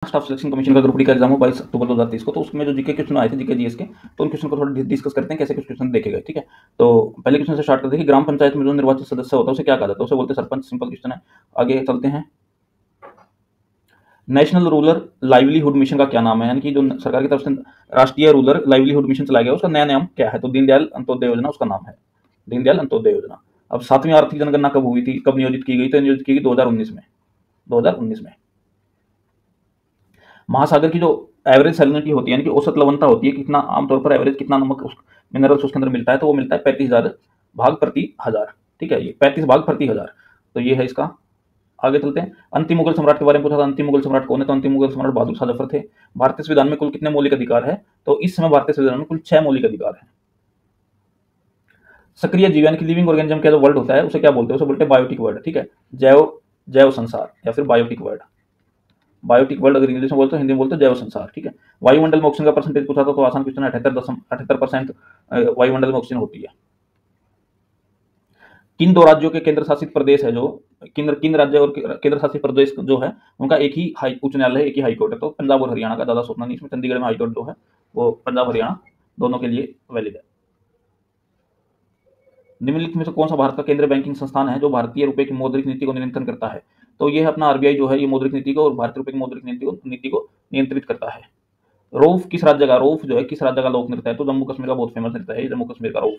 Staff selection commission का group D का exam हो 22 अक्टूबर 2023 को, तो उसमें जो जीके क्वेश्चन आए थे जीके जीएस के, तो उन क्वेश्चन को थोड़ा डिस्कस करते हैं कैसे कुछ क्वेश्चन देखे गए। ठीक है, तो पहले क्वेश्चन से स्टार्ट करते हैं कि ग्राम पंचायत में जो निर्वाचित सदस्य होता है उसे क्या कहा जाता है? उसे बोलते हैं सरपंच। सिंपल क्वेश्चन है, आगे चलते हैं। नेशनल रूरल लाइवलीहुड मिशन का क्या नाम है? यानी कि जो सरकार की तरफ से राष्ट्रीय रूरल लाइवलीहुड मिशन चलाया गया उसका नया नाम क्या है? तो दीनदयाल अंत्योदय योजना उसका नाम है, दीनदयाल अंत्योदय योजना। अब 7वीं आर्थिक जनगणना कब हुई थी, कब नियोजित की गई? तो नियोजित की गई 2019 में, 2019 में। महासागर की जो एवरेज सैलिनिटी होती है, यानी कि औसत लवणता होती है, कितना आमतौर पर एवरेज कितना नमक मिनरल्स उसके अंदर मिलता है, तो वो मिलता है 35,000 भाग प्रति हजार। ठीक है, ये 35 भाग प्रति हजार, तो ये है इसका। आगे चलते हैं। अंतिम मुगल सम्राट के बारे में पूछा था, अंतिम मुगल सम्राट कौन है? तो अंतिम मुगल सम्राट बहादुर शाह जफर थे। भारतीय संविधान में कुल कितने मौलिक अधिकार है? तो इस समय भारतीय संविधान में कुल 6 मौलिक अधिकार है। सक्रिय जीव यानी कि लिविंग ऑर्गेनिज्म का जो वर्ड होता है उसे क्या बोलते हैं? उसे बोलते हैं बायोटिक वर्ड। ठीक है, जैव जैव संसार या फिर बायोटिक वर्ड। बायोटिक वर्ड अगर इंग्लिश में बोलते हो, हिंदी में बोलते हो जैव संसार। ठीक है, वायुमंडल में ऑक्सीजन का परसेंटेज पूछा था, तो आसान क्वेश्चन है, 78% वायुमंडल में ऑक्सीजन होती है। किन दो राज्यों के केंद्र शासित प्रदेश है जो किन राज्य और केंद्र शासित प्रदेश जो है उनका एक ही उच्च न्यायालय है, एक ही हाईकोर्ट है? तो पंजाब और हरियाणा का, ज्यादा सोचना नहीं इसमें। चंडीगढ़ में हाईकोर्ट जो है वो पंजाब हरियाणा दोनों के लिए वैलिड है। निम्नलिखित में से कौन सा भारत का केंद्रीय बैंकिंग संस्थान है जो भारतीय रुपए की मौद्रिक नीति को नियंत्रण करता है? तो ये है अपना आरबीआई जो है, ये मौद्रिक नीति को और भारतीय रुपए की मौद्रिक नीति को नियंत्रित करता है। रोफ किस राज्य का, रोफ जो है किस राज्य का लोक नृत्य है? तो जम्मू कश्मीर का बहुत फेमस नृत्य है, जम्मू कश्मीर का रोफ।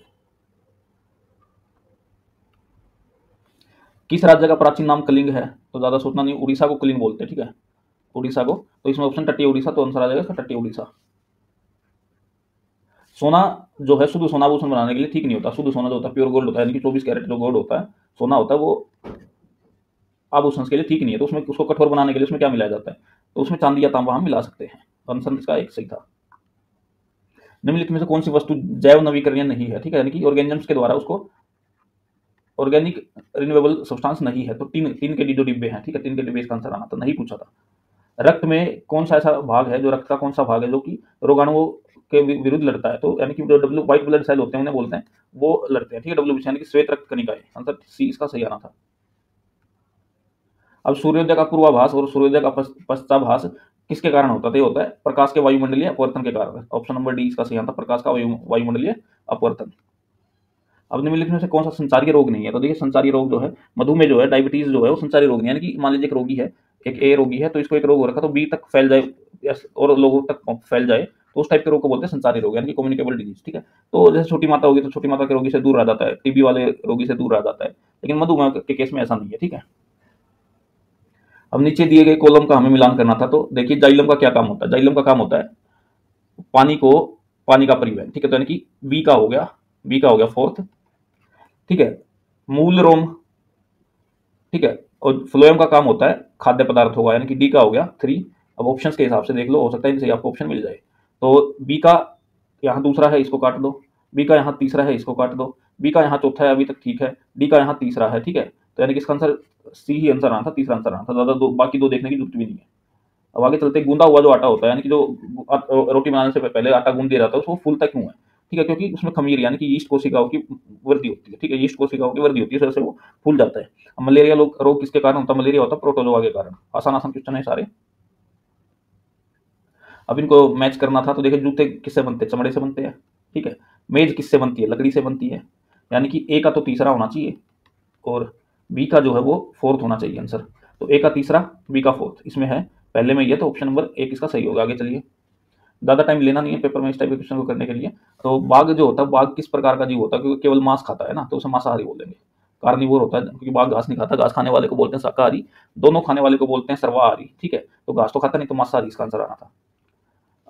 किस राज्य का प्राचीन नाम कलिंग है? तो ज्यादा सोचना नहीं, उड़ीसा को कलिंग बोलते हैं। ठीक है, उड़ीसा को। तो इसमें ऑप्शन तटीय उड़ीसा, तो आंसर आ जाएगा इसका तटीय उड़ीसा। सोना जो है शुद्ध सोना आभूषण बनाने के लिए ठीक नहीं होता। शुद्ध सोना जो होता है, प्योर गोल्ड होता है, यानी कि 24 कैरेट जो गोल्ड होता है, सोना होता है, वो आभूषण के लिए ठीक नहीं है। तो उसमें उसको कठोर बनाने के लिए उसमें क्या मिलाया जाता है? तो उसमें चांदी या तांबा हम मिला सकते हैं। आंसर इसका एक सही था। निम्नलिखित में से कौन सी वस्तु जैव नवीकरणीय नहीं है? ठीक है, यानी कि ऑर्गेनिजम्स के द्वारा उसको ऑर्गेनिक रिन्यूएबल सब्सटेंस नहीं है। तो तीन तीन के जो डिब्बे हैं, ठीक है, तीन के डिब्बे इसका आंसर आना था, नहीं पूछा था। रक्त में कौन सा ऐसा भाग है, जो रक्त का कौन सा भाग है जो कि रोगाणुओं के विरुद्ध लड़ता है? तो यानी कि जो डब्ल्यू व्हाइट ब्लड सेल होते हैं उन्हें बोलते हैं, वो लड़ते हैं। ठीक है, डब्ल्यू यानी कि श्वेत रक्त कणिकाएं। आंसर सी इसका सही आना था। अब सूर्योदय का पूर्वाभास और सूर्योदय का पश्चाभास किसके कारण होता है? तो ये होता है प्रकाश के वायुमंडलीय अपवर्तन के कारण। ऑप्शन नंबर डी इसका सही आंसर, प्रकाश का वायुमंडलीय अपवर्तन। अब निम्नलिखित में से कौन सा संचारी रोग नहीं है? तो देखिए, संचारी रोग जो है, मधुमेह जो है, डायबिटीज जो है, वो संचारी रोग नहीं है। यानी कि मान लीजिए एक रोगी है, एक ए रोगी है, तो इसको एक रोग हो रखा, तो बी तक फैल जाए या और लोगों तक फैल जाए, तो उस टाइप के रोग को बोलते हैं संचारी रोग, यानी कि कम्युनिकेबल डिजीज। ठीक है, तो जैसे छोटी माता होगी तो छोटी माता के रोगी से दूर रह जाता है, टीबी वाले रोगी से दूर रह जाता है, लेकिन मधुमेह के केस में ऐसा नहीं है। ठीक है, अब नीचे दिए गए कॉलम का हमें मिलान करना था। तो देखिए, जाइलम का क्या काम होता है? जाइलम का काम होता है पानी का परिवहन। ठीक है, तो यानी कि बी का हो गया फोर्थ। ठीक है, मूल रोम। ठीक है, और फ्लोएम का काम होता है खाद्य पदार्थ होगा, यानी कि डी का हो गया 3। अब ऑप्शंस के हिसाब से देख लो, हो सकता है इनसे आपको ऑप्शन मिल जाए। तो बी का यहाँ दूसरा है, इसको काट दो। बी का यहाँ तीसरा है, इसको काट दो। बी का यहाँ चौथा है, अभी तक ठीक है। डी का यहाँ तीसरा है। ठीक है, तो यानी कि इसका आंसर सी ही आंसर आना था, तीसरा आंसर आना था, ज्यादा बाकी दो देखने की जरूरत भी नहीं है। अब आगे चलते, गूंदा हुआ जो आटा होता है, यानी कि जो रोटी बनाने से पहले आटा गूंद दिया जाता है, उसको फूलता क्यों है? ठीक है, क्योंकि उसमें खमीर यानी कि यीस्ट कोशिकाओं की वृद्धि होती है। ठीक है, यीस्ट कोशिकाओं की वृद्धि होती है, इस वजह से वो फूल जाता है। अब मलेरिया रोग किसके कारण होता है? मलेरिया होता है प्रोटोजोआ के कारण। आसान आसान क्वेश्चन है सारे। अब इनको मैच करना था, तो देखिए, जूते किससे बनते हैं? चमड़े से बनते हैं। ठीक है, मेज किससे बनती है? लकड़ी से बनती है। यानी कि ए का तो तीसरा होना चाहिए और बी का जो है वो फोर्थ होना चाहिए आंसर। तो ए का तीसरा, बी का फोर्थ, इसमें है पहले में ये, तो ऑप्शन नंबर एक इसका सही होगा। आगे चलिए, ज़्यादा टाइम लेना नहीं है पेपर में इस टाइप के क्वेश्चन को करने के लिए। तो बाघ जो होता है, बाघ किस प्रकार का जीव होता है? क्योंकि केवल मांस खाता है ना, तो उसे मांसाहारी बोल देंगे। कार्निवोर होता है क्योंकि बाघ घास नहीं खाता, घास खाने वाले को बोलते हैं शाकाहारी, दोनों खाने वाले को बोलते हैं सर्वाहारी। ठीक है, तो घास तो खाता नहीं, तो मांसाहारी इसका आंसर आना था।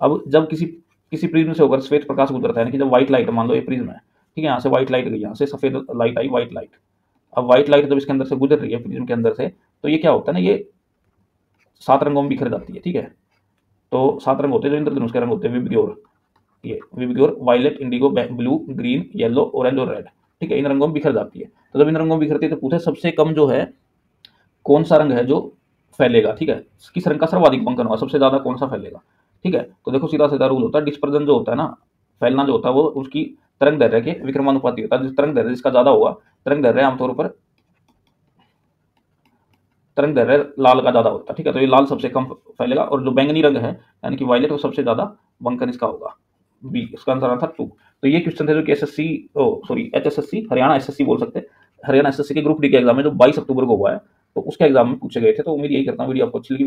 अब जब किसी किसी प्रिज्म से होकर श्वेत प्रकाश गुजरता है, यानी कि जब व्हाइट लाइट, मान लो ये प्रिज्म है, ठीक है, यहाँ से व्हाइट लाइट गई, यहाँ से सफेद लाइट आई, व्हाइट लाइट। अब व्हाइट लाइट जब इसके अंदर से गुजर रही है, प्रिज्म के अंदर से, तो ये क्या होता है ना, ये 7 रंगों में बिखर जाती है। ठीक है, तो 7 रंग होते हैं जो इंद्रधनुष के रंग होते हैं, विबग्योर, ये VIBGYOR, violet, indigo, blue, green, yellow, orange और रेड। ठीक है, इन रंगों में बिखर जाती है। तो जब इन रंगों में बिखरती है तो पूछे सबसे कम जो है कौन सा रंग है जो फैलेगा? ठीक है, किस रंग का सर्वाधिक बंकन होगा, सबसे ज्यादा कौन सा फैलेगा? ठीक है, तो देखो, सीधा सीधा रूल होता है, डिस्पर्जन जो होता है ना, फैलना जो होता है, वो उसकी तरंग दैर्ध्य के विक्रमानुपाती होता है। जिस तरंग दैर्ध्य जिसका ज्यादा होगा, तरंग दैर्ध्य आमतौर पर तरंग दैर्ध्य लाल का ज़्यादा होता है, ठीक है। तो ये लाल सबसे कम फैलेगा और जो बैंगनी रंग है यानी कि वायलेट वो सबसे ज़्यादा बंकन इसका होगा। बी, इसका आंसर आता 2। तो ये क्वेश्चन थे जो कि SSC sorry HSSC Haryana SSC बोल सकते हैं, हरियाणा एसएससी के ग्रुप डी के एग्जाम में जो 22 अक्टूबर को हुआ है, तो उसके एग्जाम में पूछे गए थे। तो उम्मीद यही करता हूँ वीडियो आपको अच्छी लगी।